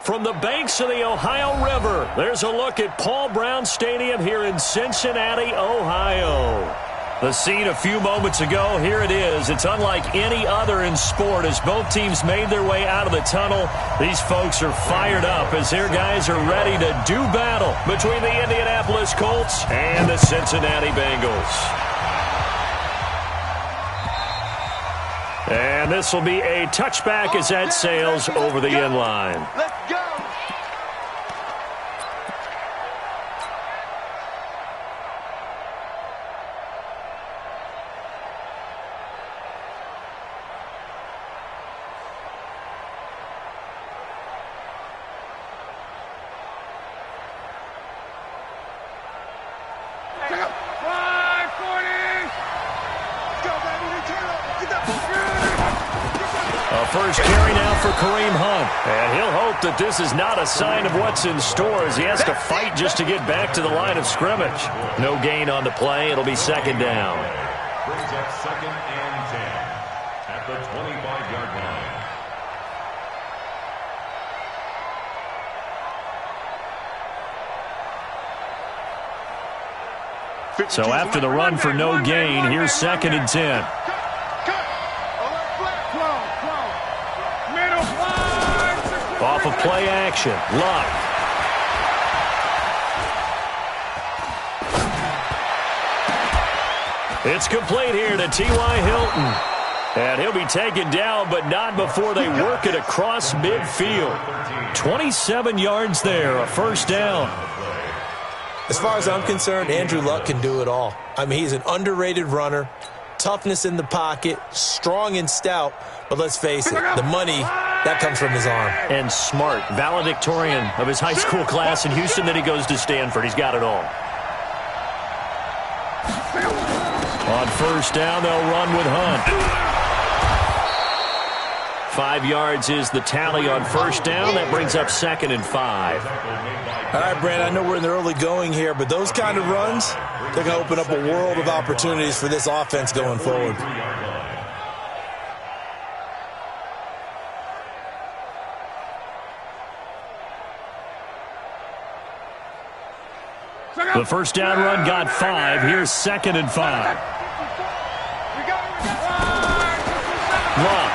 From the banks of the Ohio River, there's a look at Paul Brown Stadium here in Cincinnati, Ohio. The scene a few moments ago, here it is. It's unlike any other in sport as both teams made their way out of the tunnel. These folks are fired up as their guys are ready to do battle between the Indianapolis Colts and the Cincinnati Bengals. And this will be a touchback as that sails over the end line. Let's go. First carry now for Kareem Hunt. And he'll hope that this is not a sign of what's in store as he has to fight just to get back to the line of scrimmage. No gain on the play. It'll be second down. Brings up 2nd and 10 at the 25-yard line. So after the run for no gain, here's 2nd and 10. Off of play action. Luck. It's complete here to T.Y. Hilton. And he'll be taken down, but not before they work it across midfield. 27 yards there, a first down. As far as I'm concerned, Andrew Luck can do it all. I mean, he's an underrated runner, toughness in the pocket, strong and stout, but let's face it, the money, that comes from his arm. And smart, valedictorian of his high school class in Houston, then he goes to Stanford. He's got it all. On first down, they'll run with Hunt. 5 yards is the tally on first down. That brings up 2nd and 5. All right, Brand, I know we're in the early going here, but those kind of runs, they're going to open up a world of opportunities for this offense going forward. The first down run got 5. Here's 2nd and 5. Luck.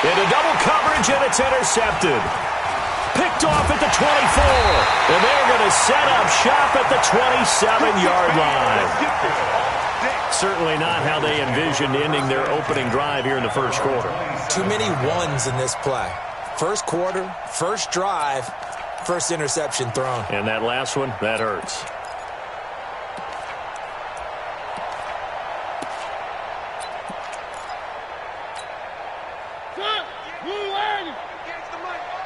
Into double coverage, and it's intercepted. Picked off at the 24. And they're going to set up shop at the 27-yard line. Certainly not how they envisioned ending their opening drive here in the first quarter. Too many ones in this play. First quarter, first drive, first interception thrown. And that last one, that hurts.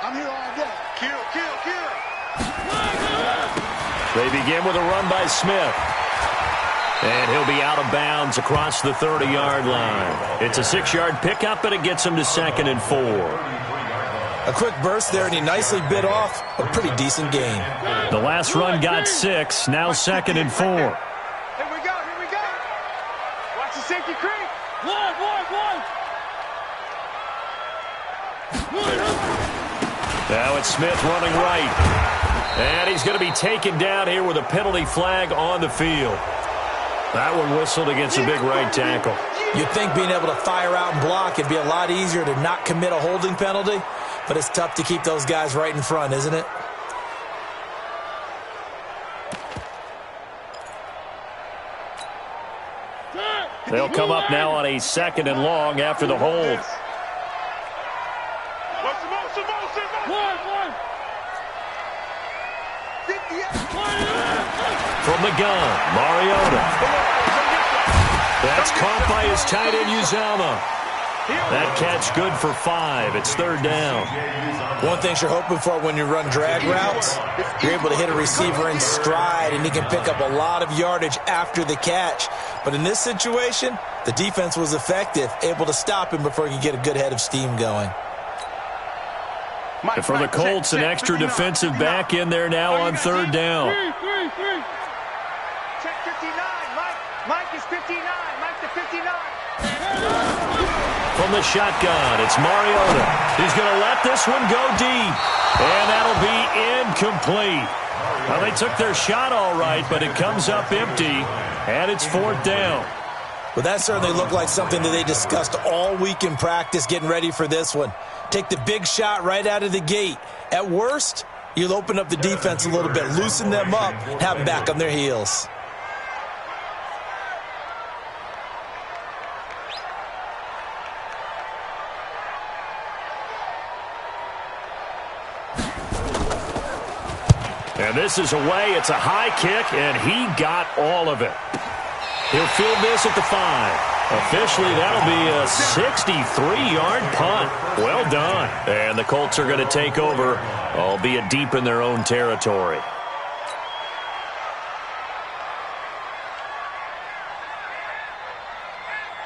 I'm here all day. Kill. They begin with a run by Smith. And he'll be out of bounds across the 30-yard line. It's a 6-yard pickup, and it gets him to 2nd and 4. A quick burst there, and he nicely bit off a pretty decent gain. The last run got 6, now 2nd and 4. Here we go. Watch the safety creep. One. Now it's Smith running right. And he's going to be taken down here with a penalty flag on the field. That one whistled against a big right tackle. You'd think being able to fire out and block, it'd be a lot easier to not commit a holding penalty, but it's tough to keep those guys right in front, isn't it? They'll come up now on a 2nd and long after the hold. From the gun, Mariota. That's caught by his tight end, Uzama. That catch good for 5. It's 3rd down. One thing you're hoping for when you run drag routes, you're able to hit a receiver in stride, and he can pick up a lot of yardage after the catch. But in this situation, the defense was effective, able to stop him before he could get a good head of steam going. And for the Colts, an extra defensive back in there now on 3rd down. Check 59. Mike is 59. Mike to 59. from the shotgun. It's Mariota. He's going to let this one go deep. And that'll be incomplete. Well, they took their shot all right, but it comes up empty, and it's 4th down. Well, that certainly looked like something that they discussed all week in practice getting ready for this one. Take the big shot right out of the gate. At worst, you'll open up the defense a little bit, loosen them up, have them back on their heels. And this is away. It's a high kick, and he got all of it. He'll field this at the 5. Officially, that'll be a 63-yard punt. Well done. And the Colts are going to take over, albeit deep in their own territory.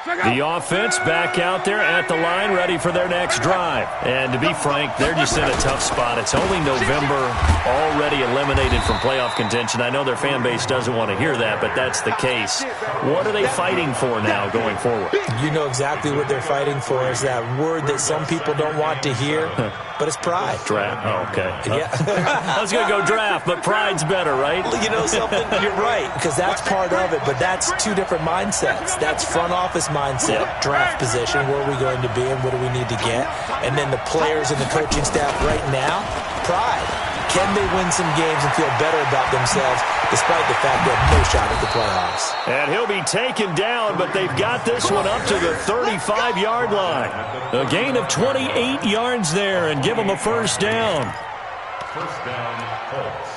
The offense back out there at the line, ready for their next drive. And to be frank, they're just in a tough spot. It's only November, already eliminated from playoff contention. I know their fan base doesn't want to hear that, but that's the case. What are they fighting for now going forward? You know exactly what they're fighting for is that word that some people don't want to hear, but it's pride. Draft. Oh, okay. Yeah. I was going to go draft, but pride's better, right? You know something? You're right, because that's part of it, but that's two different mindsets. That's front office mindset, draft position, where are we going to be and what do we need to get? And then the players and the coaching staff right now, pride. Can they win some games and feel better about themselves despite the fact they have no shot at the playoffs? And he'll be taken down, but they've got this one up to the 35-yard line. A gain of 28 yards there and give them a first down. First down, Colts.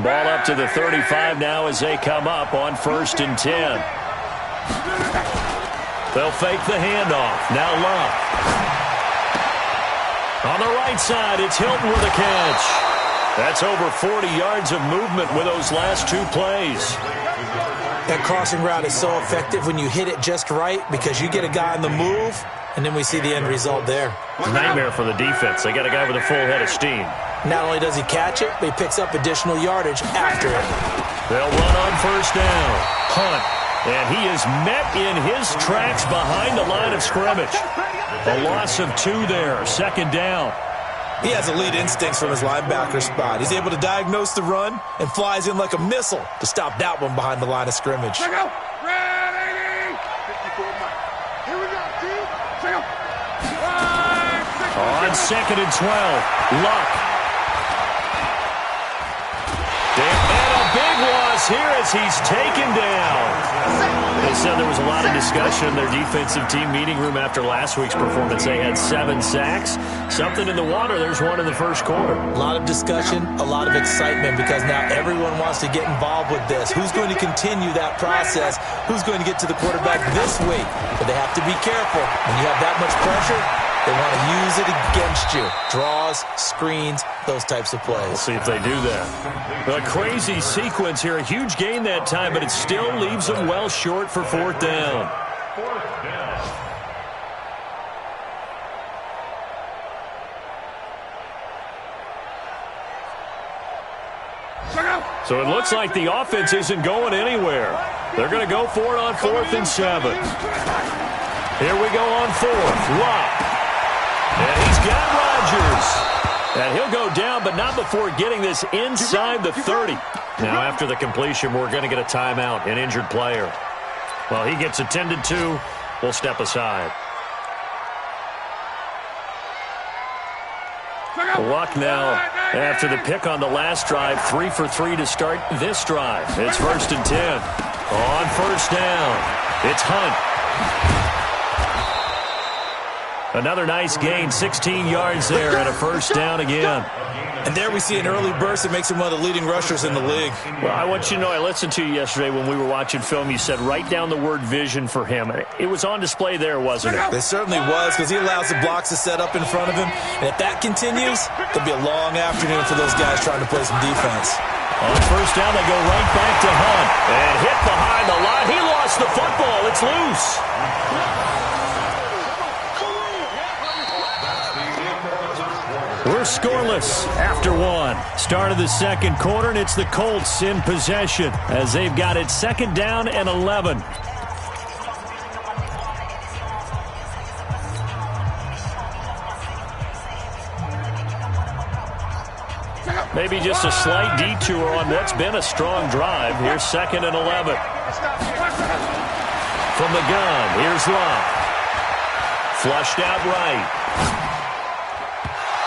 Ball up to the 35 now as they come up on 1st and 10. They'll fake the handoff. Now Love. On the right side, it's Hilton with a catch. That's over 40 yards of movement with those last 2 plays. That crossing route is so effective when you hit it just right because you get a guy on the move, and then we see the end result there. Nightmare for the defense. They got a guy with a full head of steam. Not only does he catch it, but he picks up additional yardage after it. They'll run on first down. Hunt. And he is met in his tracks behind the line of scrimmage. A loss of 2 there. 2nd down. He has elite instincts from his linebacker spot. He's able to diagnose the run and flies in like a missile to stop that one behind the line of scrimmage. Ready! 54 miles. Here we go, team. On 2nd and 12. Luck. And a big loss here as he's taken down. They said there was a lot of discussion in their defensive team meeting room after last week's performance. They had 7 sacks. Something in the water. There's one in the first quarter. A lot of discussion, a lot of excitement because now everyone wants to get involved with this. Who's going to continue that process? Who's going to get to the quarterback this week? But they have to be careful. When you have that much pressure, they want to use it against you. Draws, screens, those types of plays. We'll see if they do that. A crazy sequence here. A huge gain that time, but it still leaves them well short for 4th down. 4th down. So it looks like the offense isn't going anywhere. They're going to go for it on 4th and 7. Here we go on 4th. Lock. And he's got Rodgers. And he'll go down, but not before getting this inside the 30. Now, after the completion, we're going to get a timeout, an injured player. Well, he gets attended to. We'll step aside. Luck now, after the pick on the last drive, 3 for 3 to start this drive. It's 1st and 10. On 1st down, it's Hunt. Another nice gain, 16 yards there, and a first down again. And there we see an early burst that makes him one of the leading rushers in the league. Well, I want you to know, I listened to you yesterday when we were watching film. You said write down the word vision for him. It was on display there, wasn't it? It certainly was, because he allows the blocks to set up in front of him. And if that continues, there'll be a long afternoon for those guys trying to play some defense. On first down, they go right back to Hunt. And hit behind the line. He lost the football. It's loose. We're scoreless after one. Start of the second quarter, and it's the Colts in possession as they've got it second down and 11. Maybe just a slight detour on what's been a strong drive. Here's second and 11. From the gun, here's Love. Flushed out right.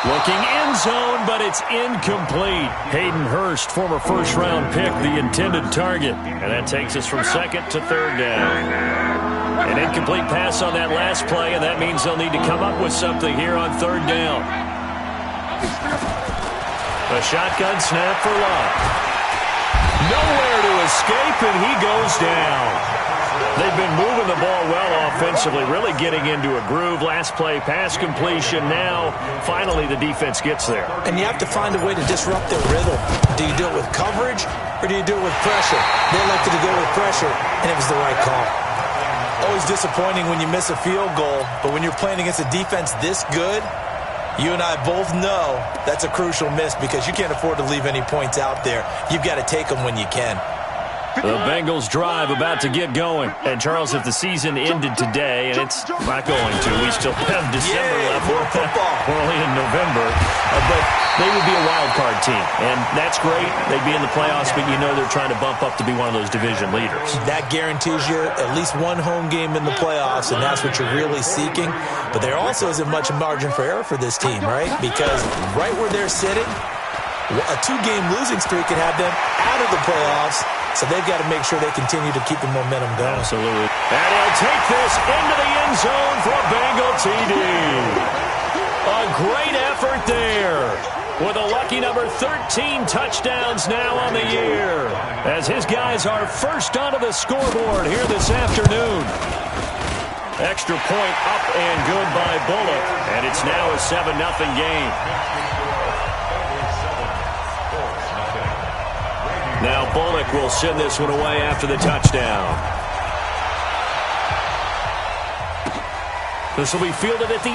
Looking end zone, but it's incomplete. Hayden Hurst, former first-round pick, the intended target. And that takes us from second to third down. An incomplete pass on that last play, and that means they'll need to come up with something here on third down. A shotgun snap for Love. Nowhere to escape, and he goes down. They've been moving the ball well offensively, really getting into a groove. Last play, pass completion. Now, finally, the defense gets there. And you have to find a way to disrupt their rhythm. Do you do it with coverage, or do you do it with pressure? They elected to go with pressure, and it was the right call. Always disappointing when you miss a field goal, but when you're playing against a defense this good, you and I both know that's a crucial miss because you can't afford to leave any points out there. You've got to take them when you can. The Bengals drive about to get going. And, Charles, if the season ended today, and it's not going to, we still have December left. More football. We're only in November. But they would be a wild card team. And that's great. They'd be in the playoffs, but you know they're trying to bump up to be one of those division leaders. That guarantees you at least one home game in the playoffs, and that's what you're really seeking. But there also isn't much margin for error for this team, right? Because right where they're sitting, a two-game losing streak could have them out of the playoffs. So they've got to make sure they continue to keep the momentum going. Absolutely. And he'll take this into the end zone for a Bengal TD. A great effort there. With a lucky number 13 touchdowns now on the year. As his guys are first onto the scoreboard here this afternoon. Extra point up and good by Bullock. And it's now a 7-0 game. Now Bullock will send this one away after the touchdown. This will be fielded at the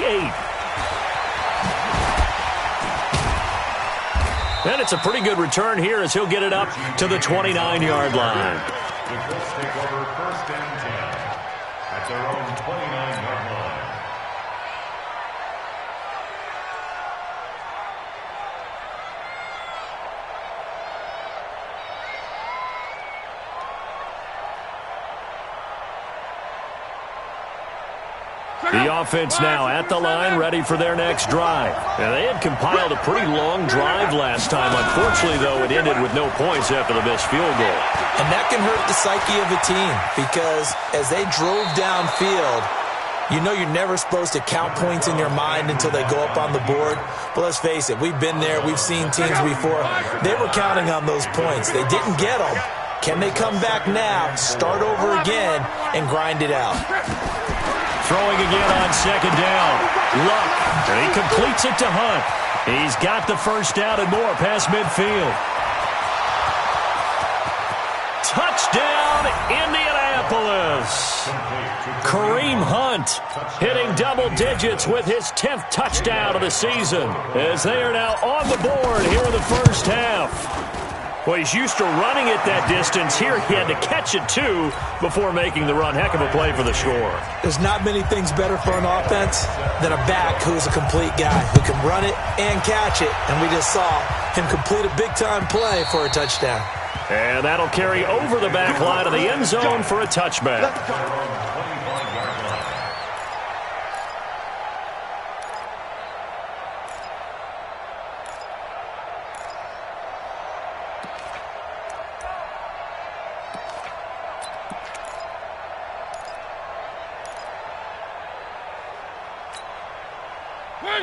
8. And it's a pretty good return here as he'll get it up to the 29-yard line. The Colts take over first and 10 at their own 29-yard line. The offense now at the line, ready for their next drive. And they had compiled a pretty long drive last time. Unfortunately, though, it ended with no points after the missed field goal. And that can hurt the psyche of a team because as they drove downfield, you know you're never supposed to count points in your mind until they go up on the board. But let's face it, we've been there. We've seen teams before. They were counting on those points. They didn't get them. Can they come back now, start over again, and grind it out? Throwing again on second down. Luck. And he completes it to Hunt. He's got the first down and more past midfield. Touchdown, Indianapolis. Kareem Hunt hitting double digits with his 10th touchdown of the season as they are now on the board here in the first half. Well, he's used to running it that distance. Here he had to catch it, too, before making the run. Heck of a play for the score. There's not many things better for an offense than a back who's a complete guy who can run it and catch it. And we just saw him complete a big-time play for a touchdown. And that'll carry over the back line of the end zone for a touchback.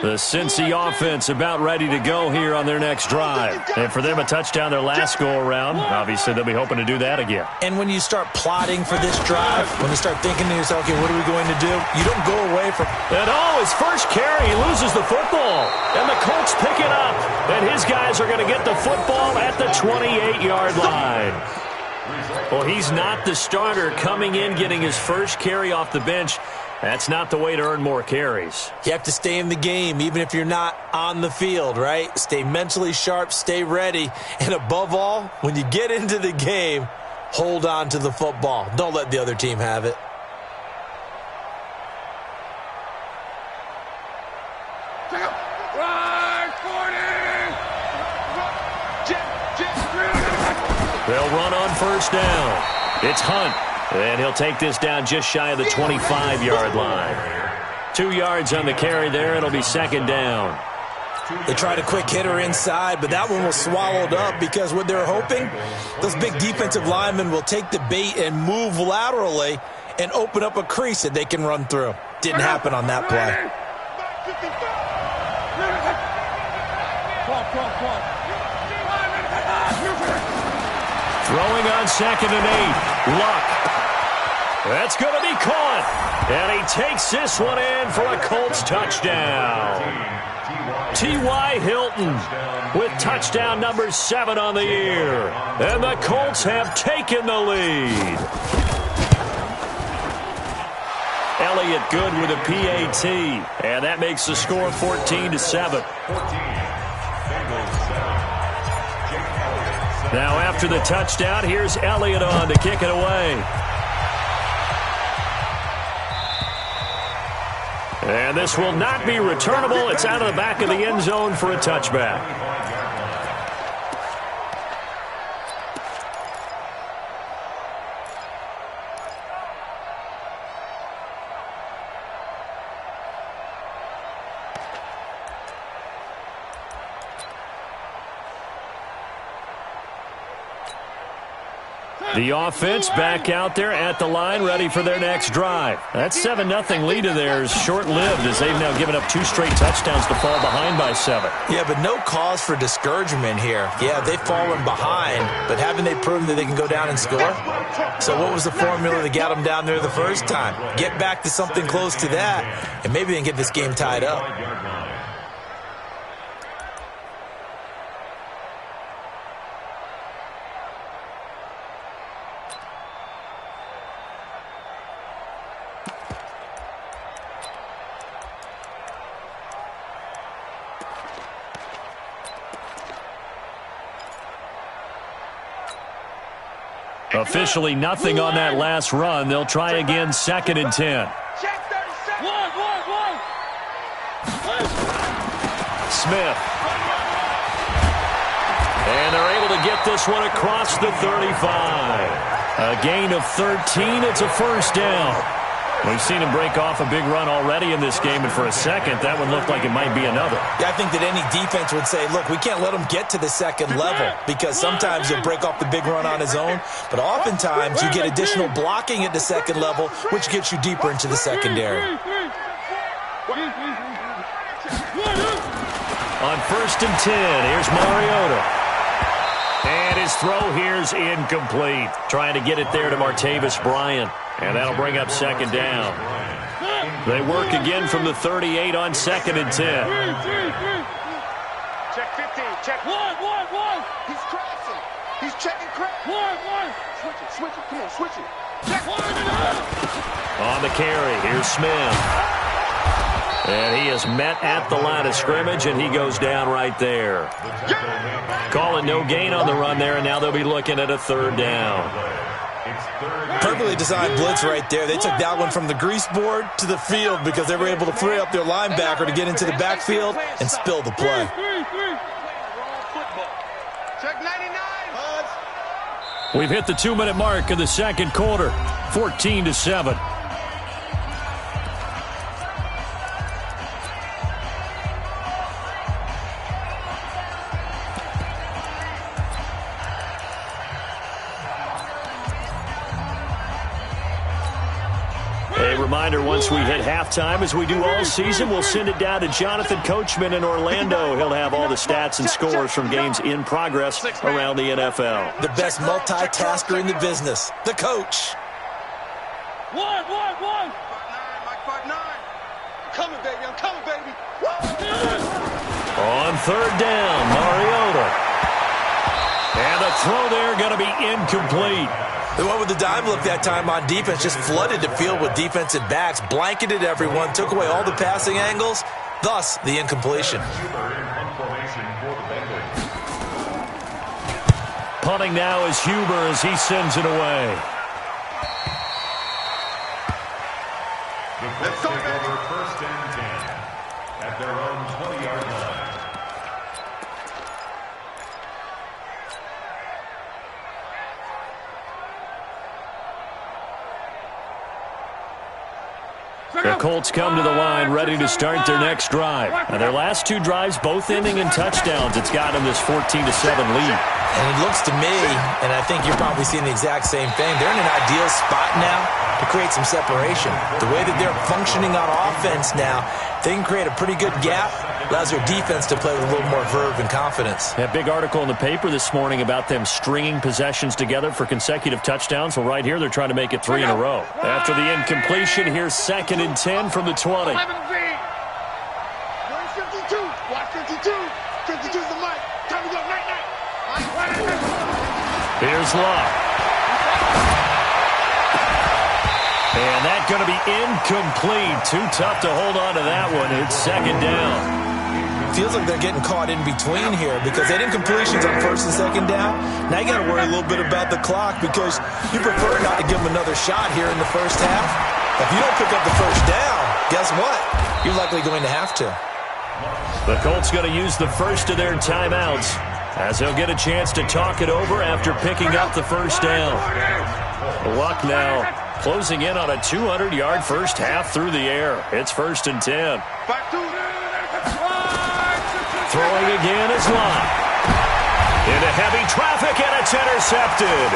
The Cincy offense about ready to go here on their next drive. And for them, a touchdown their last go-around. Obviously, they'll be hoping to do that again. And when you start plotting for this drive, when you start thinking to yourself, okay, what are we going to do? You don't go away from... And his first carry, he loses the football. And the Colts pick it up. And his guys are going to get the football at the 28-yard line. Well, he's not the starter coming in, getting his first carry off the bench. That's not the way to earn more carries. You have to stay in the game, even if you're not on the field, right? Stay mentally sharp, stay ready. And above all, when you get into the game, hold on to the football. Don't let the other team have it. They'll run on first down. It's Hunt. And he'll take this down just shy of the 25-yard line. 2 yards on the carry there. It'll be second down. They tried a quick hitter inside, but that one was swallowed up because what they're hoping, those big defensive linemen will take the bait and move laterally and open up a crease that they can run through. Didn't happen on that play. Throwing on 2nd and 8. Luck. That's going to be caught. And he takes this one in for a Colts touchdown. T.Y. Hilton with touchdown number 7 on the year. And the Colts have taken the lead. Elliott good with a PAT. And that makes the score 14-7. Now after the touchdown, here's Elliott on to kick it away. And this will not be returnable. It's out of the back of the end zone for a touchback. The offense back out there at the line, ready for their next drive. That 7-0 lead of theirs short-lived as they've now given up 2 straight touchdowns to fall behind by 7. Yeah, but no cause for discouragement here. Yeah, they've fallen behind, but haven't they proven that they can go down and score? So what was the formula that got them down there the first time? Get back to something close to that, and maybe they can get this game tied up. Officially nothing on that last run. They'll try again, 2nd and 10. Smith. And they're able to get this one across the 35. A gain of 13. It's a first down. We've seen him break off a big run already in this game, and for a second, that one looked like it might be another. Yeah, I think that any defense would say, look, we can't let him get to the second level because sometimes he'll break off the big run on his own, but oftentimes you get additional blocking at the second level, which gets you deeper into the secondary. On 1st and 10, here's Mariota. And his throw here's incomplete. Trying to get it there to Martavis Bryant. And that'll bring up 2nd down. They work again from the 38 on 2nd and 10. Check 15. Check 1. He's crossing. He's checking crack. 1. Switch it. Come on, switch it. Check 1. On the carry, here's Smith. And he is met at the line of scrimmage, and he goes down right there. Calling no gain on the run there, and now they'll be looking at a 3rd down. Perfectly designed blitz right there. They took that one from the grease board to the field because they were able to free up their linebacker to get into the backfield and spill the play. Check 99. We've hit the 2-minute mark in the second quarter, 14-7. reminder, once we hit halftime, as we do all season, we'll send it down to Jonathan Coachman in Orlando. He'll have all the stats and scores from games in progress around the NFL. The best multitasker in the business, the coach. One. 5'9", Mike 5'9". I'm coming, baby. I'm coming, baby. On third down, Mariota. And the throw there going to be incomplete. They went with the dime look that time on defense, just flooded the field with defensive backs, blanketed everyone, took away all the passing angles, thus the incompletion. Punting now is Huber as he sends it away. Let's go, over first and 10 at their own 20-yard line. The Colts come to the line ready to start their next drive. And their last two drives both ending in touchdowns. It's got them this 14-7 lead. And it looks to me, and I think you're probably seeing the exact same thing, they're in an ideal spot now to create some separation. The way that they're functioning on offense now, they can create a pretty good gap. Allows their defense to play with a little more verve and confidence. That big article in the paper this morning about them stringing possessions together for consecutive touchdowns. Well, right here, they're trying to make it 3 in a row. After the incompletion, here's 2nd and 10 from the 20. 152. Watch 52. 52's the mic. Time to go. Night. Here's Love. And that's going to be incomplete. Too tough to hold on to that one. It's 2nd down. Feels like they're getting caught in between here because they had incompletions on 1st and 2nd down. Now you got to worry a little bit about the clock because you prefer not to give them another shot here in the first half. If you don't pick up the first down, guess what? You're likely going to have to. The Colts going to use the first of their timeouts as they'll get a chance to talk it over after picking up the first down. Luck now closing in on a 200-yard first half through the air. It's 1st and 10. Throwing again is Love. Into heavy traffic, and it's intercepted.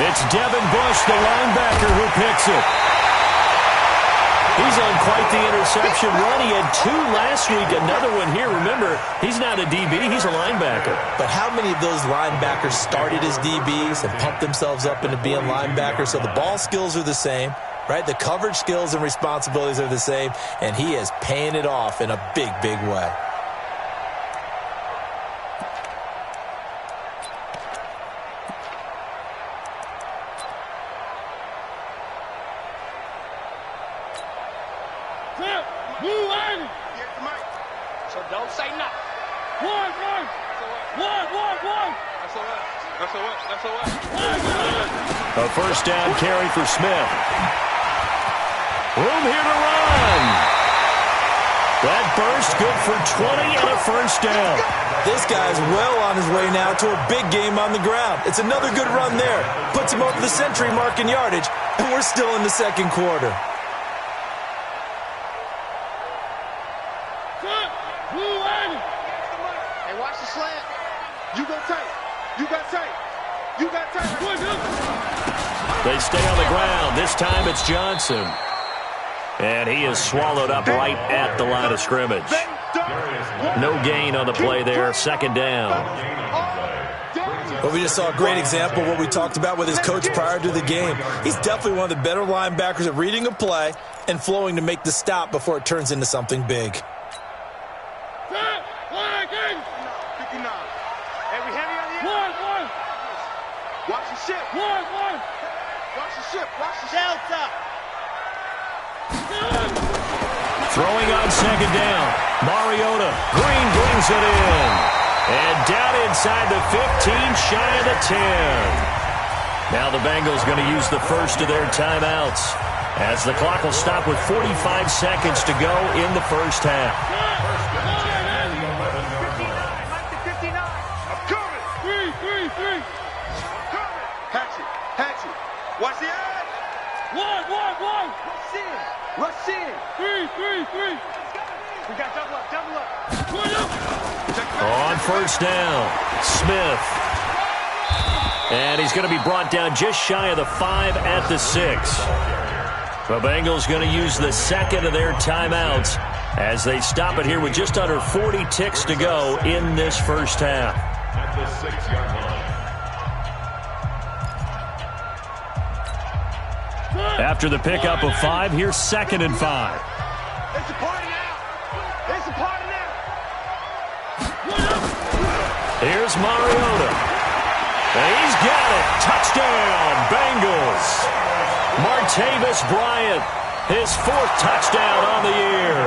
It's Devin Bush, the linebacker, who picks it. He's on quite the interception run. He had 2 last week, another one here. Remember, he's not a DB, he's a linebacker. But how many of those linebackers started as DBs and pumped themselves up into being linebackers? So the ball skills are the same, right? The coverage skills and responsibilities are the same, and he is paying it off in a big, big way. So don't say nothing. One. That's all right. A first down carry for Smith. Room here to run. That burst good for 20 and a first down. This guy's well on his way now to a big game on the ground. It's another good run there. Puts him over the century mark in yardage, and we're still in the 2nd quarter. Hey, watch the slant. You got tight. They stay on the ground. This time it's Johnson. And he is swallowed up right at the line of scrimmage. No gain on the play there. 2nd down. Well, we just saw a great example of what we talked about with his coach prior to the game. He's definitely one of the better linebackers at reading a play and flowing to make the stop before it turns into something big. 59. Every heavy on the end. Watch the ship. Watch the ship. Delta. Throwing on 2nd down. Mariota. Green brings it in. And down inside the 15, shy of the 10. Now the Bengals going to use the first of their timeouts as the clock will stop with 45 seconds to go in the first half. Hatchet. Watch the edge. One. Rush in. Three. We got double up. On first down, Smith. And he's going to be brought down just shy of the 5 at the 6. The Bengals going to use the second of their timeouts as they stop it here with just under 40 ticks to go in this first half. At the 6-yard line. After the pickup of 5, here's 2nd and 5. It's a party now. It's a party now. Here's Mariota. And he's got it. Touchdown, Bengals. Martavis Bryant, his 4th touchdown on the year,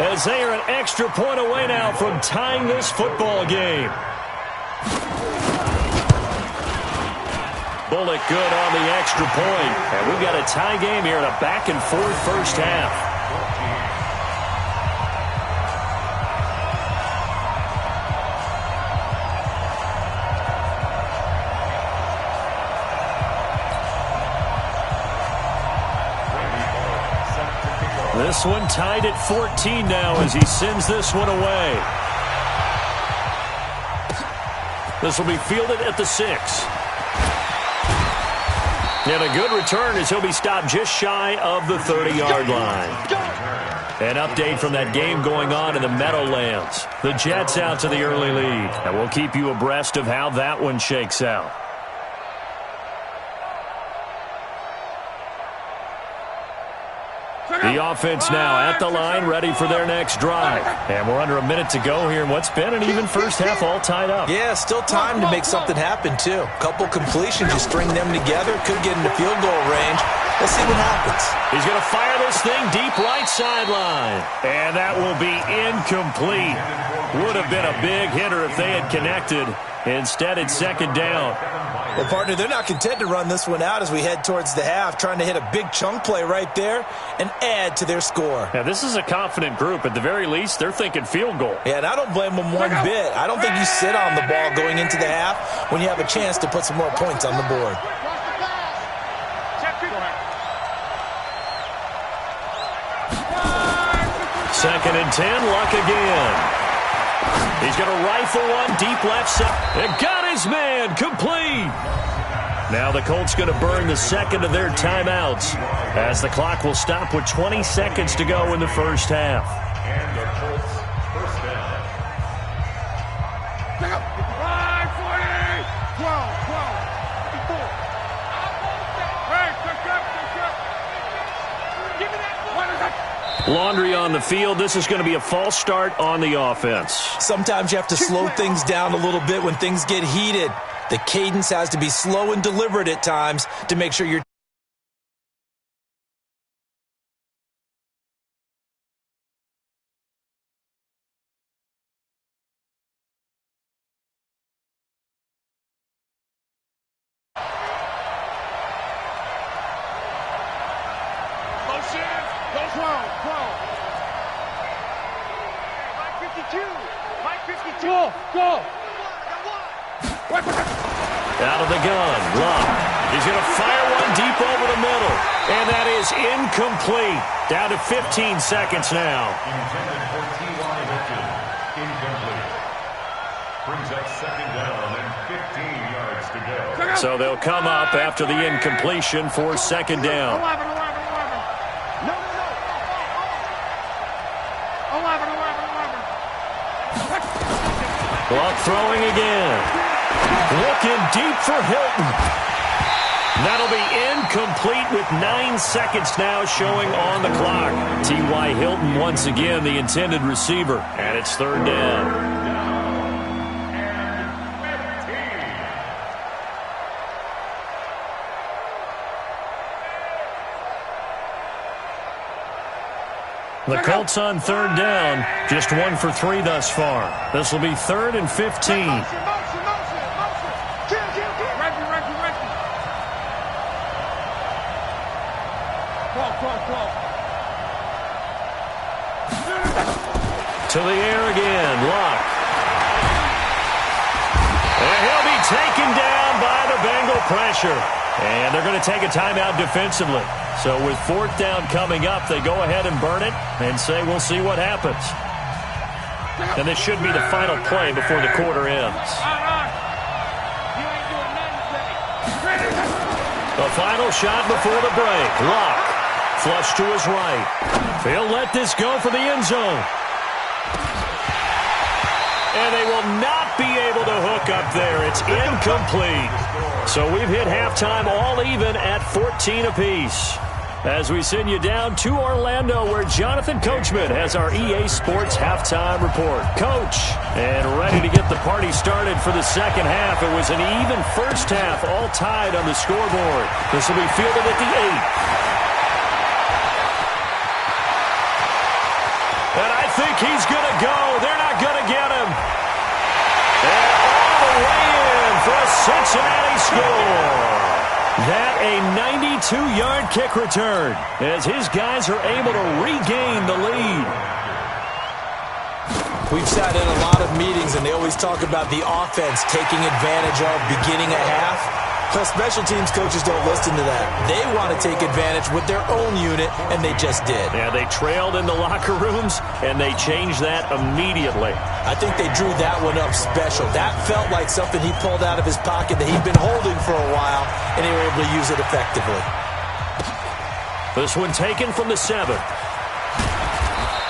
as they are an extra point away now from tying this football game. Bullock good on the extra point. And we've got a tie game here in a back-and-forth first half. This one tied at 14 now as he sends this one away. This will be fielded at the 6. And a good return as he'll be stopped just shy of the 30-yard line. An update from that game going on in the Meadowlands. The Jets out to the early lead. And we'll keep you abreast of how that one shakes out. The offense now at the line, ready for their next drive. And we're under a minute to go here in what's been an even first half, all tied up. Yeah, still time to make something happen, too. Couple completions, you string them together, could get into field goal range. Let's see what happens. He's going to fire this thing deep right sideline. And that will be incomplete. Would have been a big hitter if they had connected. Instead, it's 2nd down. Well, partner, they're not content to run this one out as we head towards the half, trying to hit a big chunk play right there and add to their score. Now, this is a confident group. At the very least, they're thinking field goal. Yeah, and I don't blame them one bit. I don't think you sit on the ball going into the half when you have a chance to put some more points on the board. 2nd and 10, Luck again. He's going to rifle one deep left side. And got his man complete. Now the Colts going to burn the second of their timeouts as the clock will stop with 20 seconds to go in the first half. And the Colts first down. 5, 40, 12, 12, 54. Give me that. What is it? Laundry on the field. This is going to be a false start on the offense. Sometimes you have to slow things down a little bit when things get heated. The cadence has to be slow and deliberate at times to make sure you're out of the gun. Luck. He's going to fire one deep over the middle. And that is incomplete. Down to 15 seconds now. Intended for T.Y. Hilton. Incomplete. Brings up 2nd down and 15 yards to go. So they'll come up after the incompletion for 2nd down. 11. No. 11. Luck throwing again. Looking deep for Hilton. That'll be incomplete with 9 seconds now showing on the clock. T.Y. Hilton once again the intended receiver. And it's 3rd down. The Colts on 3rd down, just 1 for 3 thus far. This will be 3rd and 15. Motion. Reggie. Call. To the air again, Luck. And he'll be taken down by the Bengal pressure. And they're going to take a timeout defensively. So with 4th down coming up, they go ahead and burn it and say we'll see what happens. And this should be the final play before the quarter ends. The final shot before the break. Luck flush to his right. He'll let this go for the end zone. And they will not be able to hook up there. It's incomplete. So we've hit halftime all even at 14 apiece. As we send you down to Orlando, where Jonathan Coachman has our EA Sports halftime report. Coach, and ready to get the party started for the second half. It was an even first half, all tied on the scoreboard. This will be fielded at the 8. And I think he's going to go. They're not going to get him. And all the way in for a Cincinnati score. That a 92-yard kick return as his guys are able to regain the lead. We've sat in a lot of meetings, and they always talk about the offense taking advantage of beginning a half. But special teams coaches don't listen to that. They want to take advantage with their own unit, and they just did. Yeah, they trailed in the locker rooms, and they changed that immediately. I think they drew that one up special. That felt like something he pulled out of his pocket that he'd been holding for a while, and they were able to use it effectively. This one taken from the 7.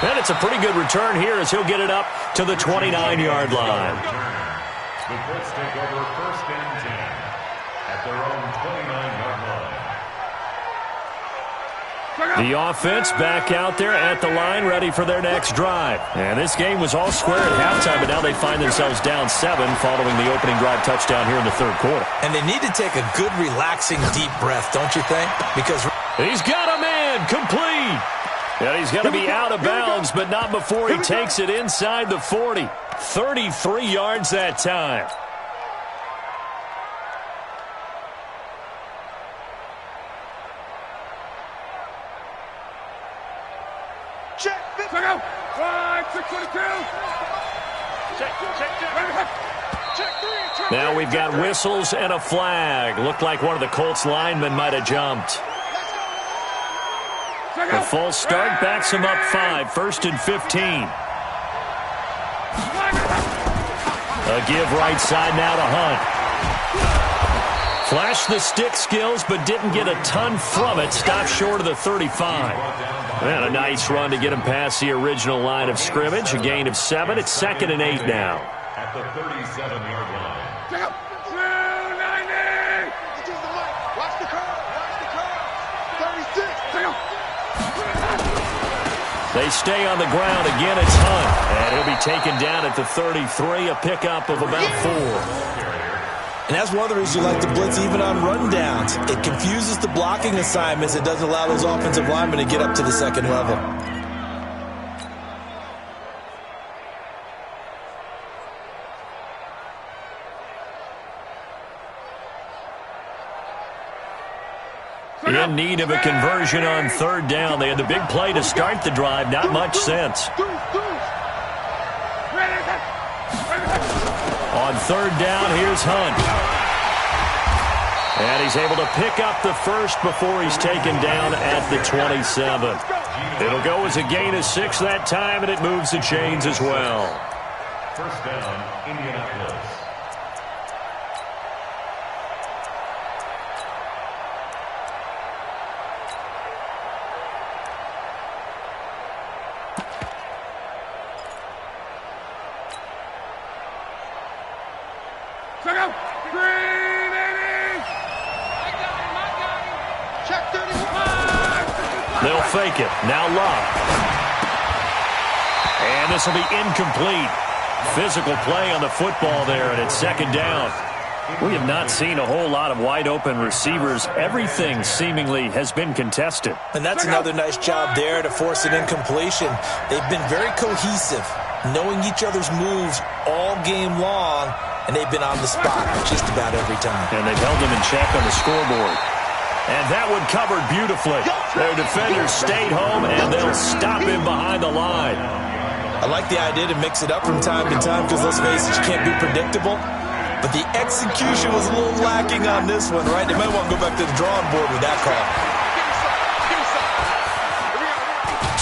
And it's a pretty good return here as he'll get it up to the 29-yard line. The Colts take over first and 10 at their own 29-yard line. The offense back out there at the line, ready for their next drive. And this game was all square at halftime, but now they find themselves down 7 following the opening drive touchdown here in the third quarter. And they need to take a good, relaxing, deep breath, don't you think? Because he's got a man complete. And he's going to be out of bounds, but not before he takes it inside the 40. 33 yards that time. Check. Check out. 622. Check. Now we've got whistles and a flag. Looked like one of the Colts linemen might have jumped. The false start backs him up 5, 1st and 15. A give right side now to Hunt. Flashed the stick skills, but didn't get a ton from it. Stopped short of the 35. And a nice run to get him past the original line of scrimmage. A gain of 7. It's 2nd and 8 now. At the 37-yard line. Watch the curve. 36. They stay on the ground. Again, it's Hunt. And he'll be taken down at the 33, a pickup of about 4. And that's one of the reasons you like to blitz even on rundowns. It confuses the blocking assignments. It doesn't allow those offensive linemen to get up to the second level. In need of a conversion on 3rd down. They had the big play to start the drive. Not much sense. On 3rd down, here's Hunt. And he's able to pick up the first before he's taken down at the 27. It'll go as a gain of 6 that time, and it moves the chains as well. First down, Indianapolis. They'll fake it. Now Love. And this will be incomplete. Physical play on the football there, and it's 2nd down. We have not seen a whole lot of wide-open receivers. Everything seemingly has been contested. And that's another nice job there to force an incompletion. They've been very cohesive, knowing each other's moves all game long, and they've been on the spot just about every time. And they've held them in check on the scoreboard. And that one covered beautifully. Their defenders stayed home, and they'll stop him behind the line. I like the idea to mix it up from time to time because, let's face it, you can't be predictable. But the execution was a little lacking on this one, right? They might want to go back to the drawing board with that call.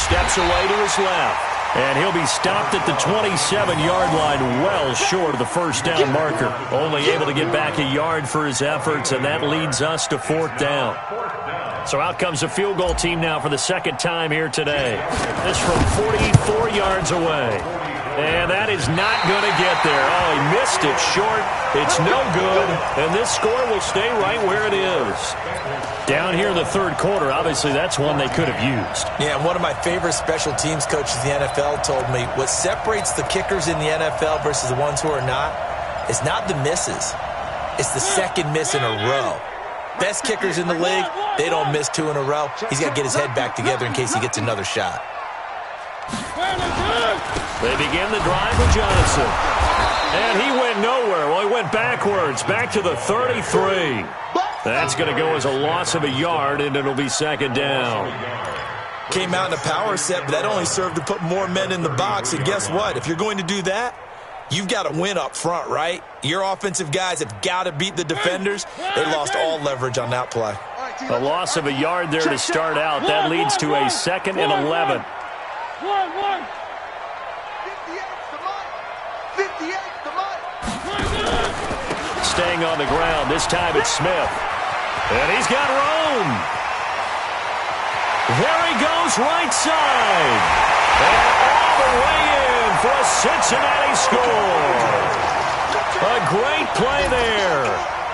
Steps away to his left. And he'll be stopped at the 27-yard line, well short of the first down marker. Only able to get back a yard for his efforts, and that leads us to 4th down. So out comes a field goal team now for the second time here today. This from 44 yards away. And that is not going to get there. Oh, he missed it short. It's no good. And this score will stay right where it is. Down here in the third quarter, obviously that's one they could have used. Yeah, and one of my favorite special teams coaches in the NFL told me what separates the kickers in the NFL versus the ones who are not is not the misses. It's the second miss in a row. Best kickers in the league, they don't miss 2 in a row. He's got to get his head back together in case he gets another shot. They begin the drive with Johnson. And he went nowhere. Well, he went backwards, back to the 33. That's going to go as a loss of a yard, and it'll be second down. Came out in a power set, but that only served to put more men in the box. And guess what? If you're going to do that, you've got to win up front, right? Your offensive guys have got to beat the defenders. They lost all leverage on that play. A loss of a yard there to start out. That leads to a 2nd and 11. 58 to Mike. Staying on the ground. This time it's Smith. And he's got room. There he goes, right side. And all the way in for a Cincinnati score. A great play there.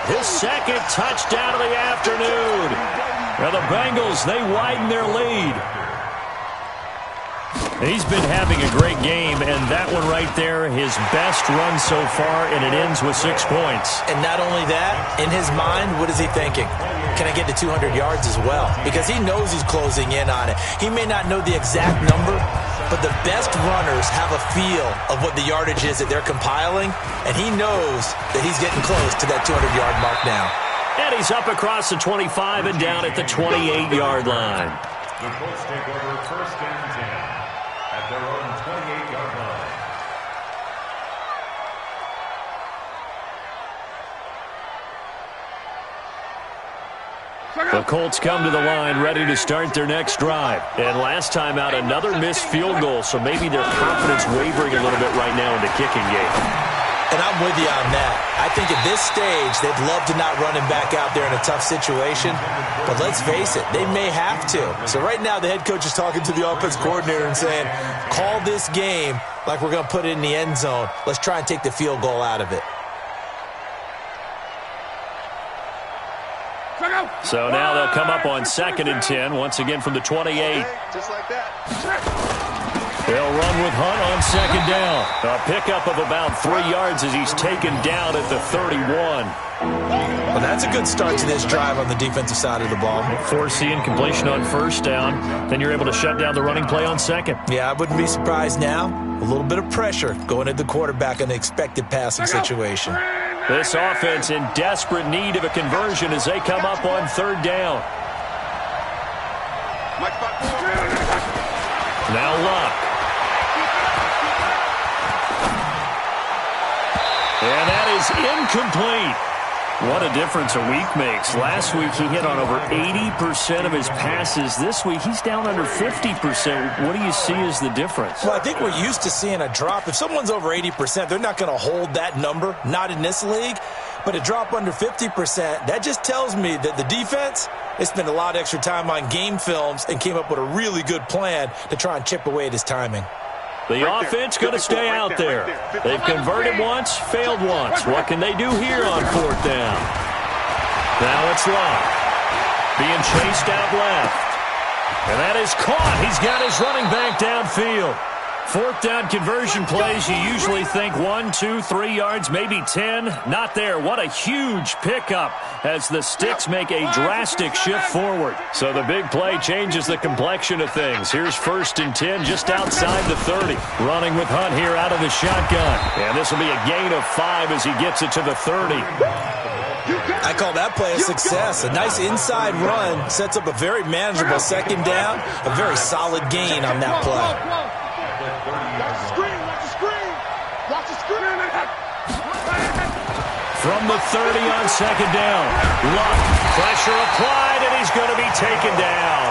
His second touchdown of the afternoon. Now the Bengals, they widen their lead. He's been having a great game, and that one right there, his best run so far, and it ends with 6 points. And not only that, in his mind, what is he thinking? Can I get to 200 yards as well? Because he knows he's closing in on it. He may not know the exact number, but the best runners have a feel of what the yardage is that they're compiling, and he knows that he's getting close to that 200-yard mark now. And he's up across the 25 and down at the 28-yard line. The Colts take over 1st and 10 at their own 28-yard line. The Colts come to the line ready to start their next drive. And last time out, another missed field goal, so maybe their confidence wavering a little bit right now in the kicking game. And I'm with you on that. I think at this stage, they'd love to not run him back out there in a tough situation. But let's face it, they may have to. So right now, the head coach is talking to the offense coordinator and saying, call this game like we're going to put it in the end zone. Let's try and take the field goal out of it. So now they'll come up on 2nd and 10, once again from the 28. Just like that. They'll run with Hunt on 2nd down. A pickup of about 3 yards as he's taken down at the 31. Well, that's a good start to this drive on the defensive side of the ball. Forcing completion on 1st down. Then you're able to shut down the running play on 2nd. Yeah, I wouldn't be surprised now. A little bit of pressure going at the quarterback in the expected passing situation. This offense in desperate need of a conversion as they come up on 3rd down. Now Luck. And that is incomplete. What a difference a week makes. Last week he hit on over 80% of his passes. This week he's down under 50%. What do you see as the difference? Well, I think we're used to seeing a drop. If someone's over 80%, they're not going to hold that number, not in this league. But a drop under 50%, that just tells me that the defense, they spent a lot of extra time on game films and came up with a really good plan to try and chip away at his timing. The offense going to stay out there. They've converted once, failed once. What can they do here on 4th down? Now it's Luck. Being chased out left. And that is caught. He's got his running back downfield. 4th down conversion plays, you usually think 1, 2, 3 yards, maybe 10. Not there. What a huge pickup as the sticks make a drastic shift forward. So the big play changes the complexion of things. Here's 1st and 10 just outside the 30. Running with Hunt here out of the shotgun. And this will be a gain of 5 as he gets it to the 30. I call that play a success. A nice inside run sets up a very manageable 2nd down. A very solid gain on that play. From the 30 on 2nd down. Luck, pressure applied, and he's going to be taken down.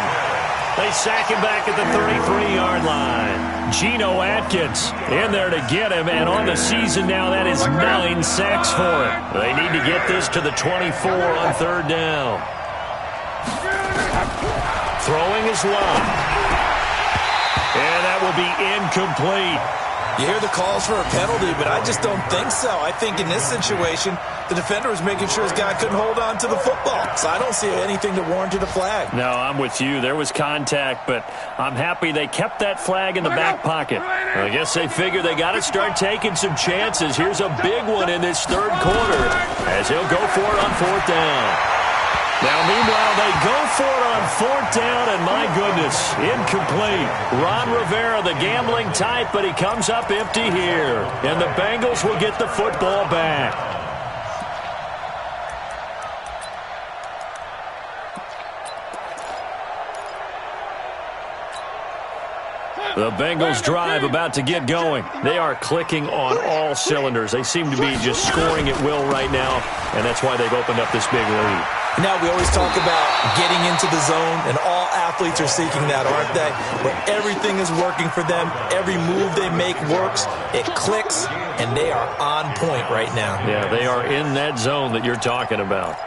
They sack him back at the 33-yard line. Geno Atkins in there to get him, and on the season now, that is 9 sacks for him. They need to get this to the 24 on 3rd down. Throwing his line. And that will be incomplete. You hear the calls for a penalty, but I just don't think so. I think in this situation, the defender was making sure his guy couldn't hold on to the football. So I don't see anything that warranted a flag. No, I'm with you. There was contact, but I'm happy they kept that flag in the back pocket. I guess they figure they got to start taking some chances. Here's a big one in this third quarter as he'll go for it on fourth down. Now, meanwhile, they go for it on fourth down, and my goodness, incomplete. Ron Rivera, the gambling type, but he comes up empty here. And the Bengals will get the football back. The Bengals drive about to get going. They are clicking on all cylinders. They seem to be just scoring at will right now, and that's why they've opened up this big lead. Now, we always talk about getting into the zone, and all athletes are seeking that, aren't they? But everything is working for them. Every move they make works. It clicks, and they are on point right now. Yeah, they are in that zone that you're talking about.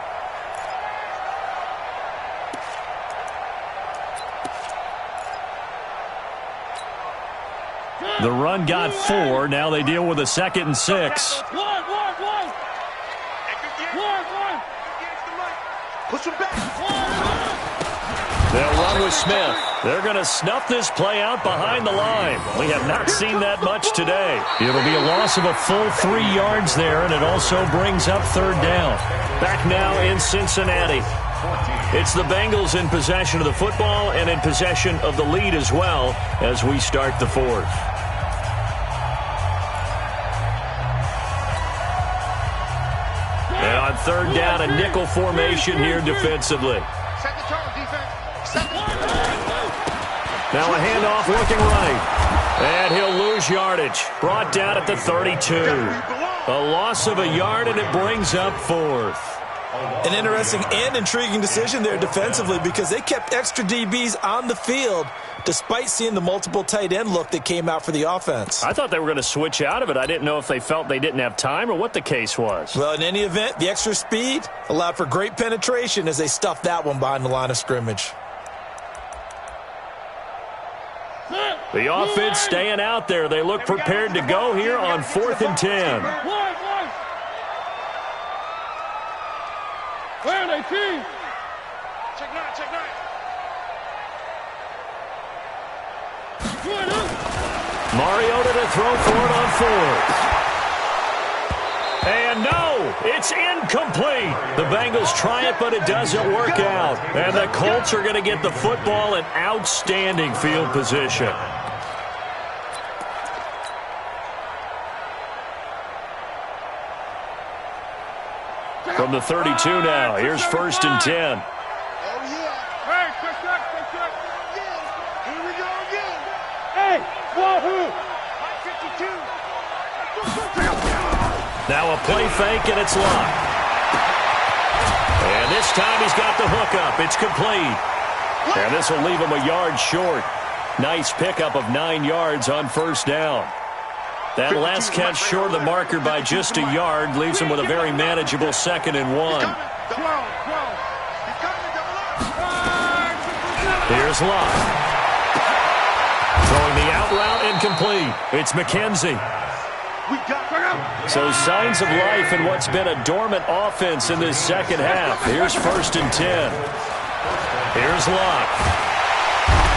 The run got 4. Now they deal with a 2nd and 6. Push him back. They'll run with Smith. They're going to snuff this play out behind the line. We have not seen that much today. It'll be a loss of a full 3 yards there, and it also brings up third down. Back now in Cincinnati. It's the Bengals in possession of the football and in possession of the lead as well as we start the fourth. And on third down, a nickel formation here defensively. Set the tone, defense. Set the Now a handoff looking right. And he'll lose yardage. Brought down at the 32. A loss of a yard, and it brings up fourth. An interesting and intriguing decision there defensively because they kept extra DBs on the field despite seeing the multiple tight end look that came out for the offense. I thought they were going to switch out of it. I didn't know if they felt they didn't have time or what the case was. Well, in any event, the extra speed allowed for great penetration as they stuffed that one behind the line of scrimmage. The offense staying out there. They look prepared to go here on 4th and 10. Where are they, team? Check 9, check 9. Mariota to throw for it on 4th. And no, it's incomplete. The Bengals try it, but it doesn't work out. And the Colts are going to get the football in outstanding field position. From the 32 now, here's 1st and 10. Oh, yeah. Hey, check. Here we go again. Hey, wahoo. 52. Now a play fake, and it's locked. And this time he's got the hook up. It's complete. And this will leave him a yard short. Nice pickup of 9 yards on 1st down. That last catch short of the marker by just a yard leaves him with a very manageable 2nd and 1. Here's Locke. Throwing the out route incomplete. It's McKenzie. So signs of life in what's been a dormant offense in this second half. Here's 1st and 10. Here's Locke.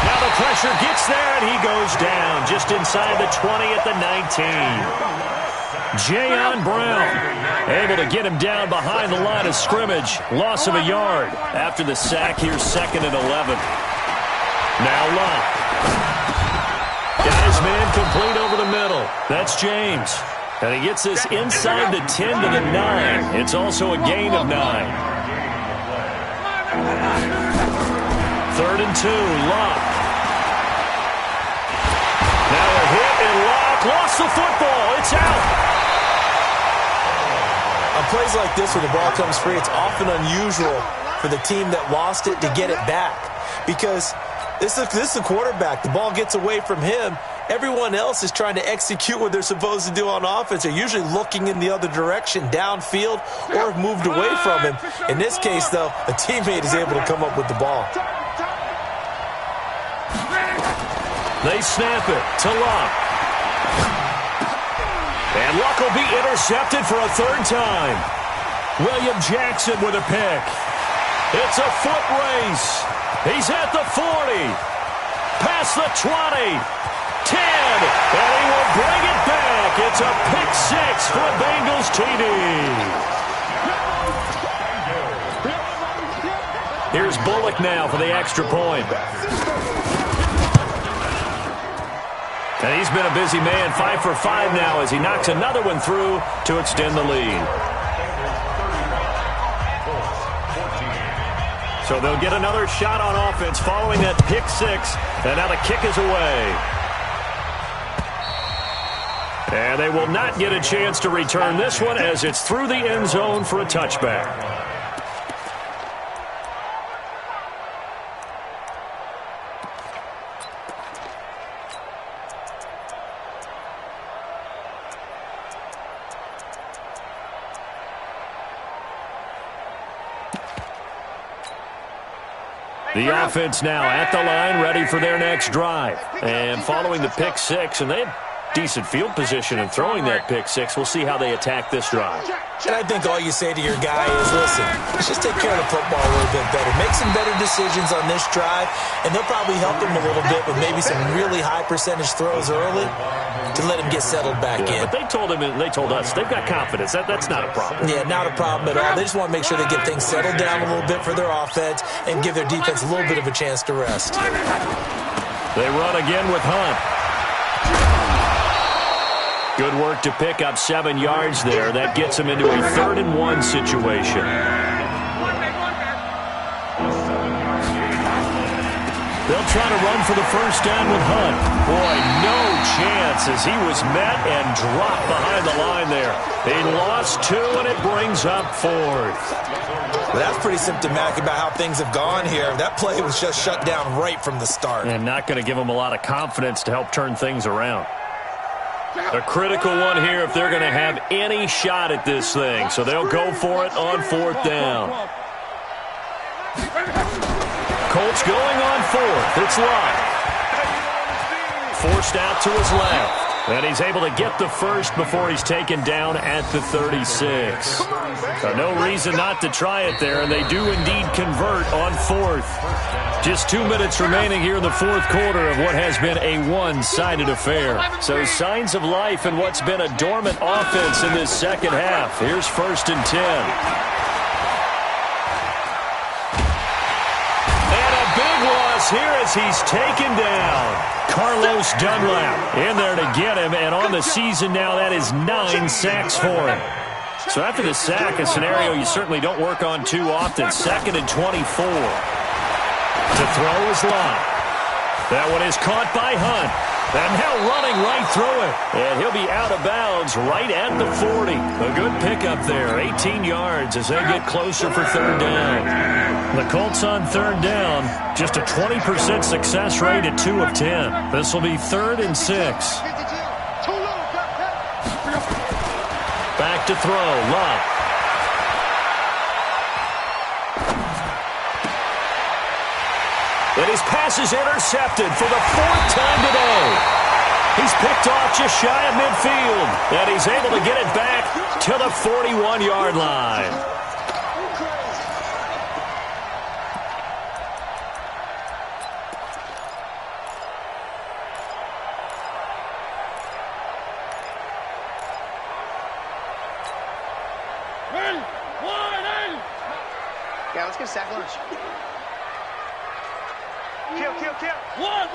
Now the pressure gets there, and he goes down just inside the 20 at the 19. Jayon Brown able to get him down behind the line of scrimmage. Loss of a yard after the sack. Here's 2nd and 11. Now Locke. Got his man complete over the middle. That's James. And he gets this inside the 10 to the 9. It's also a gain of 9. 3rd and 2, Locke. Now a hit, and Locke lost the football. It's out. On plays like this, when the ball comes free, it's often unusual for the team that lost it to get it back. Because this is a quarterback. The ball gets away from him. Everyone else is trying to execute what they're supposed to do on offense. They're usually looking in the other direction, downfield, or have moved away from him. In this case, though, a teammate is able to come up with the ball. They snap it to Luck. And Luck will be intercepted for a third time. William Jackson with a pick. It's a foot race. He's at the 40. Past the 20. 10. And he will bring it back. It's a pick six for a Bengals TD. Here's Bullock now for the extra point. And he's been a busy man, 5 for 5 now as he knocks another one through to extend the lead. So they'll get another shot on offense following that pick six. And now the kick is away. And they will not get a chance to return this one as it's through the end zone for a touchback. The offense now at the line, ready for their next drive. And following the pick six, and they had decent field position in throwing that pick six. We'll see how they attack this drive. And I think all you say to your guy is, listen, let's just take care of the football a little bit better. Make some better decisions on this drive, and they'll probably help him a little bit with maybe some really high percentage throws early to let him get settled back in. But they told him, and they told us, they've got confidence. That's not a problem. Yeah, not a problem at all. They just want to make sure they get things settled down a little bit for their offense and give their defense a little bit of a chance to rest. They run again with Hunt. Good work to pick up 7 yards there. That gets them into a 3rd and 1 situation. They'll try to run for the first down with Hunt. Boy, no chance as he was met and dropped behind the line there. He lost 2, and it brings up 4th. Well, that's pretty symptomatic about how things have gone here. That play was just shut down right from the start. And not going to give them a lot of confidence to help turn things around. A critical one here if they're going to have any shot at this thing. So they'll go for it on 4th down. Colts going on 4th. It's Luck. Forced out to his left. And he's able to get the first before he's taken down at the 36. So no reason not to try it there, and they do indeed convert on 4th. Just 2 minutes remaining here in the 4th quarter of what has been a one-sided affair. So signs of life in what's been a dormant offense in this second half. Here's 1st and 10. And a big loss here as he's taken down. Carlos Dunlap in there to get him, and on the season now, that is 9 sacks for him. So after the sack, a scenario you certainly don't work on too often. 2nd and 24. To throw is Luck. That one is caught by Hunt. And now running right through it. And he'll be out of bounds right at the 40. A good pickup there. 18 yards as they get closer for 3rd down. The Colts on 3rd down. Just a 20% success rate at 2 of 10. This will be 3rd and 6. Back to throw. Luck. And his pass is intercepted for the 4th time today. He's picked off just shy of midfield. And he's able to get it back to the 41-yard line. Yeah, let's get a sack lunch. Kill. One.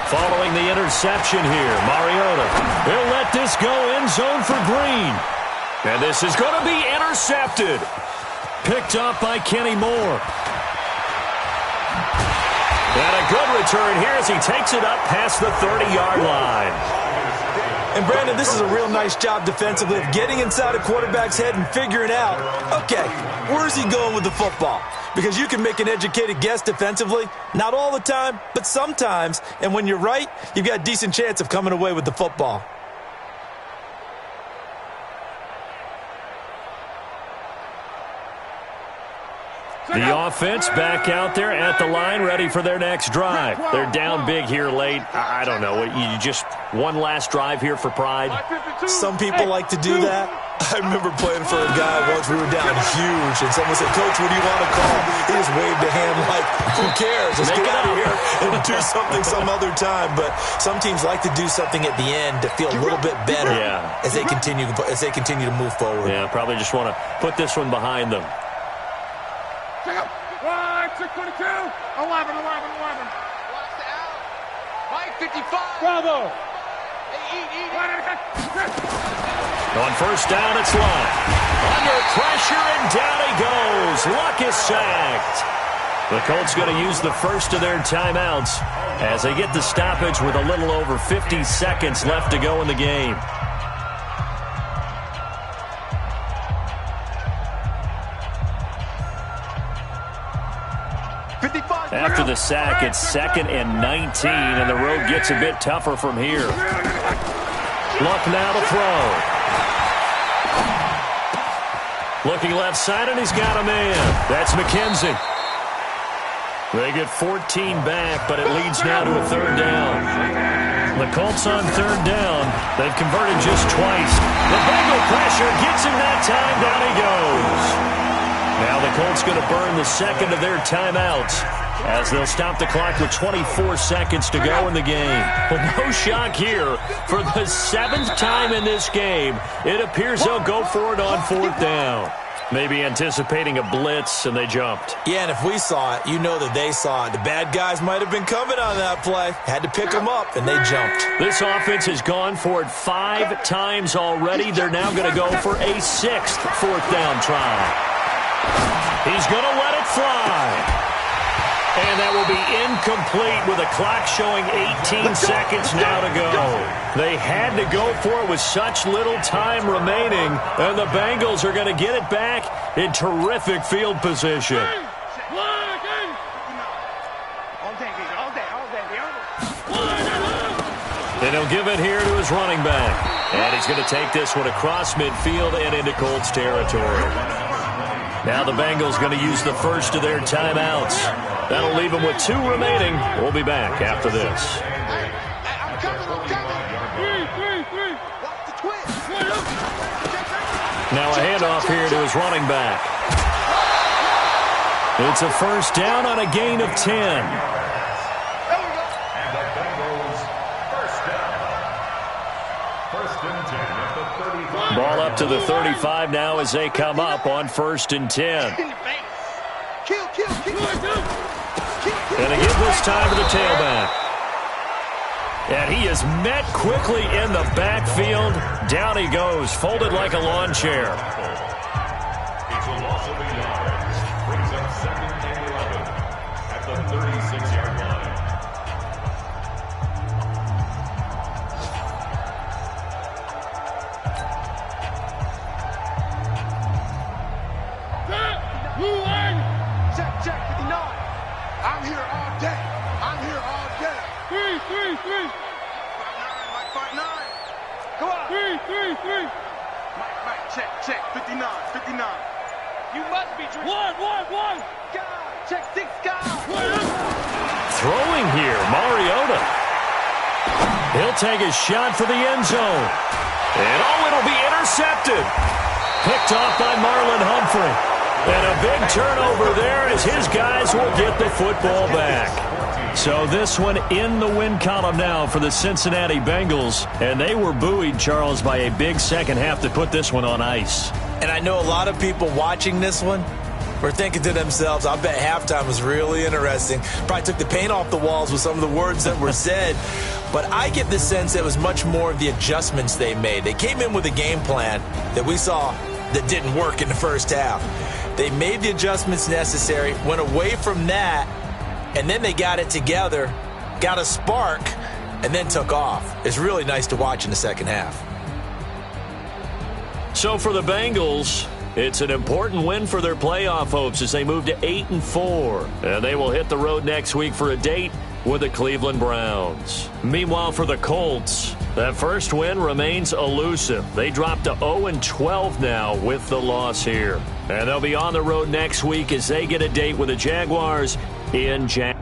Following the interception here, Mariota. He'll let this go end zone for Green. And this is going to be intercepted. Picked up by Kenny Moore. And a good return here as he takes it up past the 30-yard line. And, Brandon, this is a real nice job defensively of getting inside a quarterback's head and figuring out, okay, where's he going with the football? Because you can make an educated guess defensively. Not all the time, but sometimes. And when you're right, you've got a decent chance of coming away with the football. The offense back out there at the line, ready for their next drive. They're down big here late. I don't know. You just one last drive here for pride? Some people like to do that. I remember playing for a guy once. We were down huge, and someone said, "Coach, what do you want to call?" He just waved a hand like, "Who cares? Let's get out of here and do something some other time." But some teams like to do something at the end to feel a little bit better as they continue to move forward. Yeah, probably just want to put this one behind them. 622, 11. Watch the out. Mike 55. Bravo. On first down, it's Luck. Under pressure, and down he goes. Luck is sacked. The Colts going to use the first of their timeouts as they get the stoppage with a little over 50 seconds left to go in the game. After the sack, it's 2nd and 19, and the road gets a bit tougher from here. Luck now to throw. Looking left side, and he's got a man. That's McKenzie. They get 14 back, but it leads now to a 3rd down. The Colts on 3rd down. They've converted just twice. The Bengal pressure gets him that time. Down he goes. Now the Colts going to burn the second of their timeouts as they'll stop the clock with 24 seconds to go in the game. Well, no shock here. For the 7th time in this game, it appears they'll go for it on 4th down. Maybe anticipating a blitz, and they jumped. Yeah, and if we saw it, you know that they saw it. The bad guys might have been coming on that play. Had to pick them up, and they jumped. This offense has gone for it 5 times already. They're now going to go for a 6th 4th down try. He's going to let it fly. And that will be incomplete with a clock showing 18 seconds now to go. They had to go for it with such little time remaining, and the Bengals are going to get it back in terrific field position. And he'll give it here to his running back. And he's going to take this one across midfield and into Colts territory. Now the Bengals going to use the first of their timeouts. That'll leave them with 2 remaining. We'll be back after this. Now a handoff here to his running back. It's a first down on a gain of 10. Ball up to the 35 now as they come up on 1st and 10. And again this time to the tailback. And he is met quickly in the backfield. Down he goes, folded like a lawn chair. It's a loss of 8 yards. Brings up 2nd and 11 at the 36-yard line. Check, 59. I'm here all day. I'm here all day. 3. 59, Mike, 59. Go on. 3. Mike, check, 59. You must be drinking. 1. God, check 6, God. Throwing here, Mariota. He'll take a shot for the end zone. And it'll be intercepted. Picked off by Marlon Humphrey. And a big turnover there as his guys will get the football back. So this one in the win column now for the Cincinnati Bengals. And they were buoyed, Charles, by a big second half to put this one on ice. And I know a lot of people watching this one were thinking to themselves, I bet halftime was really interesting. Probably took the paint off the walls with some of the words that were said. But I get the sense it was much more of the adjustments they made. They came in with a game plan that we saw that didn't work in the first half. They made the adjustments necessary, went away from that, and then they got it together, got a spark, and then took off. It's really nice to watch in the second half. So for the Bengals, it's an important win for their playoff hopes as they move to 8-4. And they will hit the road next week for a date with the Cleveland Browns. Meanwhile, for the Colts, That first win remains elusive. They dropped to 0-12 now with the loss here. And they'll be on the road next week as they get a date with the Jaguars in January.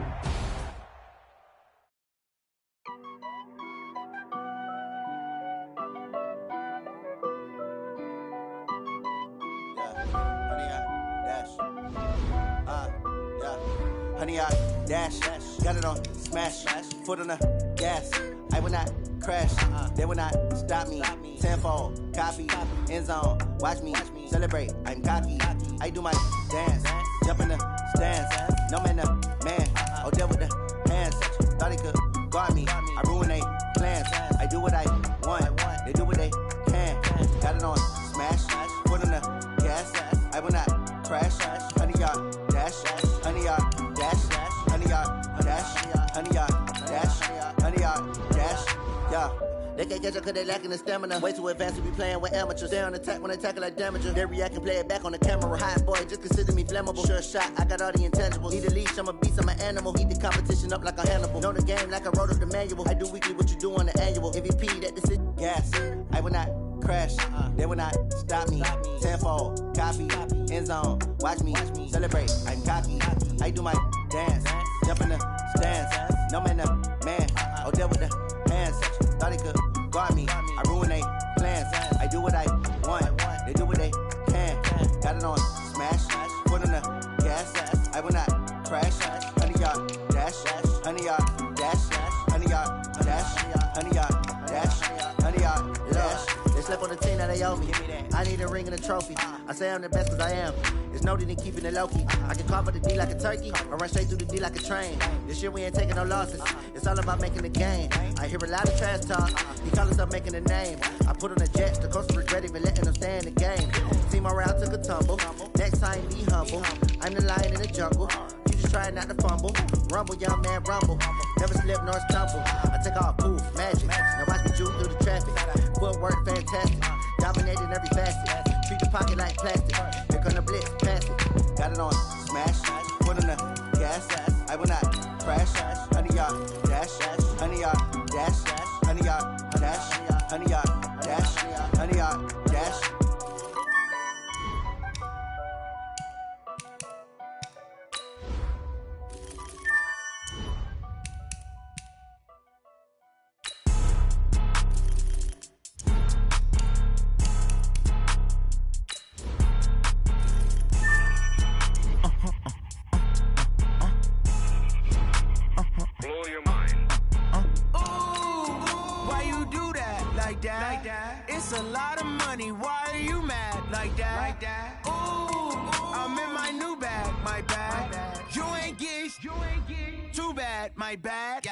Honey, I dash, got it on smash, foot on the gas. I will not crash, they will not stop me. Tenfold, copy, end zone, watch me celebrate. I'm cocky, I do my dance, jump in the stands. No man, the man, oh, deal with the hands. Thought he could guard me, I ruin they plans. I do what I want, they do what they can. Got it on smash, foot on the gas. I will not crash, honey, y'all dash, honey, y'all dash, honey, y'all dash, honey, y'all dash, honey, y'all dash, yeah. They can't catch up cause they lacking the stamina. Way too advanced to be playing with amateurs. Stay on attack when they tackle like damager. They react and play it back on the camera. Hot boy, just consider me flammable. Sure shot, I got all the intangibles. Need a leash, I'm a beast, I'm an animal. Heat the competition up like a Hannibal. Know the game like I wrote up the manual. I do weekly what you do on the annual. MVP, that decision, gas. I will not crash, they will not stop me. Tenfold, copy, end zone, watch me celebrate. I'm cocky, I do my dance, jump in the stands. No man, the man, oh, deal with the hands. Thought he could guard me, I ruin they plans. I do what I want, they do what they can. Got it on smash, foot on the gas. I will not crash, honey, y'all dash, honey, y'all dash, honey, y'all dash, honey, y'all dash, honey, y'all dash. They slept on the team that they owe me. I need a ring and a trophy. I say I'm the best cause I am. There's no need in keeping it low-key. I can cover the D like a turkey or run straight through the D like a train. This year we ain't taking no losses. It's all about making the game. I hear a lot of trash talk. He call himself making a name. I put on the Jets. The coach regret even letting them stay in the game. Team morale took a tumble. Next time be humble. I'm the lion in the jungle. You just try not to fumble. Rumble, young man, rumble. Never slip nor stumble. I take off, poof, magic. Now watch me juke through the traffic. Footwork fantastic. Dominating every facet. Treat the pocket like plastic. Here come the blitz, pass it. Got it on smash. Foot on the gas. I will not crash. Honey, y'all dash. Honey, y'all dash. Honey, y'all dash. Honey, y'all dash. Honey, y'all dash. It's a lot of money, why are you mad like that? Ooh, I'm in my new bag, my bad. You ain't get too bad, my bad.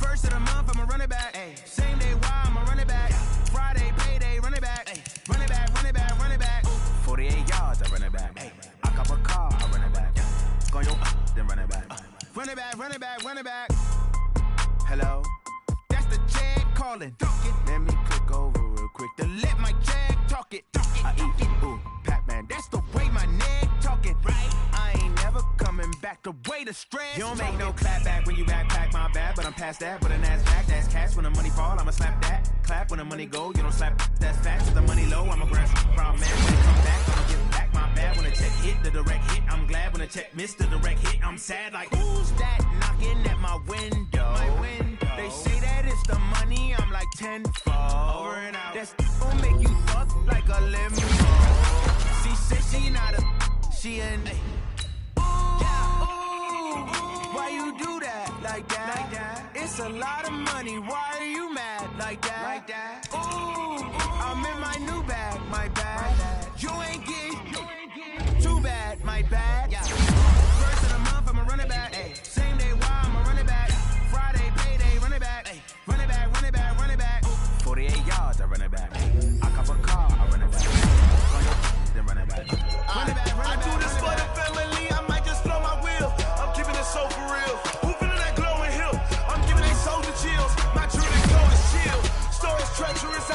First of the month, I'ma run it back. Same day, why I'ma run it back. Friday, payday, run it back. Run it back, run it back, run it back. 48 yards, I run it back. I cop a car, I run it back. Go yo, then run it back. Run it back, run it back, run it back. Hello? That's the Jag calling. Let me click over real quick to let my Jag talk it. I eat it, ooh, Pac-Man. That's the way my neck talking. Right? I ain't never coming back. The way the stress. You don't make no clap back when you backpack, my bad. But I'm past that. With a NASDAQ, that's cash. When the money fall, I'ma slap that. Clap when the money go. You don't slap. That's fast. With the money low, I'ma grab some problem, man. When it come back, I'ma give back my bad. When the check hit, the direct hit. I'm glad when the check missed the direct hit. I'm sad like, who's that knocking at my window? They say that it's the money, I'm like tenfold. Over and out. That's gon' make you fuck like a limo. She said she not a, she an. Ooh, why you do that like that? It's a lot of money, why are you mad like that? Ooh, I'm in my new bag, my bad. You ain't get too bad, my bad. First of the month, I'ma run it back. Same day, why I'ma run it back. Friday, payday, run it back. Run it back, run it back, run it back. 48 yards, I run it back. I cop a car, I run it back. Then run it back. Run it back, run it back. I do this for the family, I might just blow my wheel. I'm keeping it so for real. Who feeling that glowing hill? I'm giving they soldier chills. My jewelry gold is chill. Stories treacherous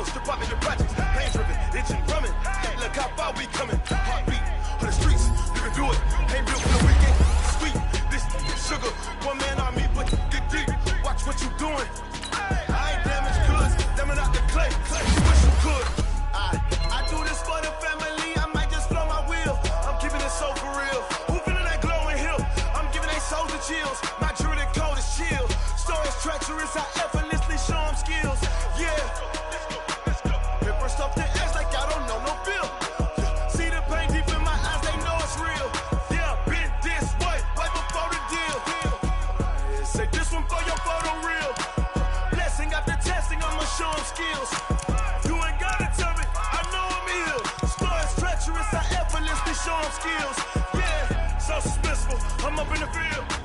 skills, strip out the projects. Pain driven, itching, drumming. Hey, look how far we coming. Heartbeat on the streets, you can do it. Ain't built for the weekend. Sweet, this sugar. One man on me, but get deep. Watch what you doing. I ain't damaged goods, damn it out the clay. Wish you could. I do this for the family. I might just blow my wheel. I'm keeping it so for real. Who feeling that glowing hill? I'm giving they souls the chills. My jewelry cold is chill. Stories treacherous, I effortlessly show them skills. Yeah. It burst off the edge like I don't know no feel. See the pain deep in my eyes, they know it's real. Yeah, been this way, right before the deal. Say this one for your photo reel. Blessing after testing, I'ma show them skills. You ain't gotta tell me, I know I'm ill. Stories treacherous, I effortlessly show them skills. Yeah, so suspenseful, I'm up in the field.